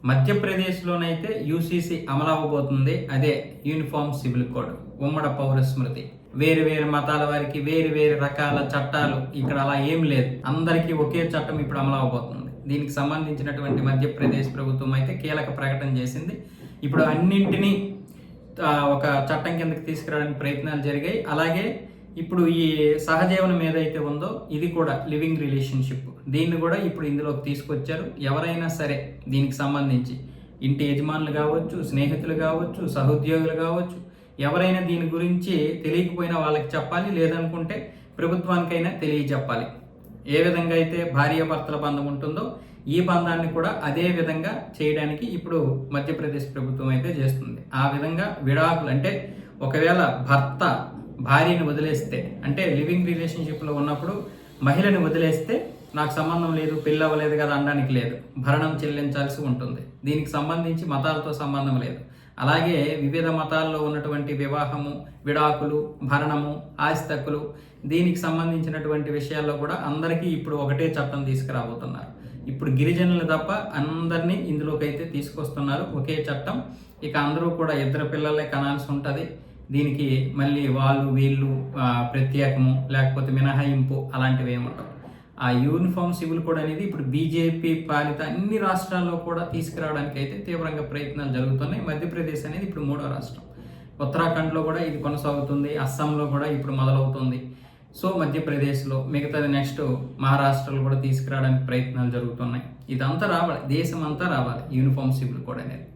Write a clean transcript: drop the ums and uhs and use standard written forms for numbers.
మధ్యప్రదేశ్లోనైతే UCC అమలు అవ్వబోతుంది. అదే యూనిఫామ్ సివిల్ కోడ్, ఉమ్మడి పౌర స్మృతి. వేరు వేరు మతాల వారికి వేరు వేరు రకాల చట్టాలు ఇక్కడ అలా ఏం లేదు. అందరికీ ఒకే చట్టం ఇప్పుడు అమలు అవబోతుంది. దీనికి సంబంధించినటువంటి మధ్యప్రదేశ్ ప్రభుత్వం అయితే కీలక ప్రకటన చేసింది. ఇప్పుడు అన్నింటినీ ఒక చట్టం కిందకి తీసుకురావడానికి ప్రయత్నాలు జరిగాయి. అలాగే ఇప్పుడు ఈ సహజీవనం ఏదైతే ఉందో ఇది కూడా లివింగ్ రిలేషన్షిప్, దీన్ని కూడా ఇప్పుడు ఇందులోకి తీసుకొచ్చారు. ఎవరైనా సరే దీనికి సంబంధించి ఇంటి యజమానులు కావచ్చు, స్నేహితులు కావచ్చు, సహోద్యోగులు కావచ్చు, ఎవరైనా దీని గురించి తెలియకపోయినా వాళ్ళకి చెప్పాలి, లేదనుకుంటే ప్రభుత్వానికైనా తెలియజెప్పాలి. ఏ విధంగా అయితే భార్యాభర్తల బంధం ఉంటుందో ఈ బంధాన్ని కూడా అదే విధంగా చేయడానికి ఇప్పుడు మధ్యప్రదేశ్ ప్రభుత్వం అయితే చేస్తుంది. ఆ విధంగా విడాకులు అంటే ఒకవేళ భర్త భార్యను వదిలేస్తే, అంటే లివింగ్ రిలేషన్షిప్లో ఉన్నప్పుడు మహిళని వదిలేస్తే నాకు సంబంధం లేదు, పెళ్ళి అవ్వలేదు కదా అనడానికి లేదు, భరణం చెల్లించాల్సి ఉంటుంది. దీనికి సంబంధించి మతాలతో సంబంధం లేదు. అలాగే వివిధ మతాల్లో ఉన్నటువంటి వివాహము, విడాకులు, భరణము, ఆస్తి హక్కులు, దీనికి సంబంధించినటువంటి విషయాల్లో కూడా అందరికీ ఇప్పుడు ఒకటే చట్టం తీసుకురాబోతున్నారు. ఇప్పుడు గిరిజనులు తప్ప అందరినీ ఇందులోకి అయితే తీసుకొస్తున్నారు ఒకే చట్టం. ఇక అందరూ కూడా ఇద్దరు పిల్లలే కనాల్సి ఉంటుంది. దీనికి మళ్ళీ వాళ్ళు వీళ్ళు ప్రత్యేకము లేకపోతే మినహాయింపు అలాంటివి ఏమి ఉండవు. ఆ యూనిఫామ్ సివిల్ కోడ్ అనేది ఇప్పుడు బీజేపీ పాలిత అన్ని రాష్ట్రాల్లో కూడా తీసుకురావడానికి అయితే తీవ్రంగా ప్రయత్నాలు జరుగుతున్నాయి. మధ్యప్రదేశ్ అనేది ఇప్పుడు 3వ రాష్ట్రం. ఉత్తరాఖండ్లో కూడా ఇది కొనసాగుతుంది, అస్సాంలో కూడా ఇప్పుడు మొదలవుతుంది. సో మధ్యప్రదేశ్లో, మిగతాది నెక్స్ట్ మహారాష్ట్రలో కూడా తీసుకురావడానికి ప్రయత్నాలు జరుగుతున్నాయి. ఇదంతా రావాలి, దేశం అంతా రావాలి యూనిఫామ్ సివిల్ కోడ్ అనేది.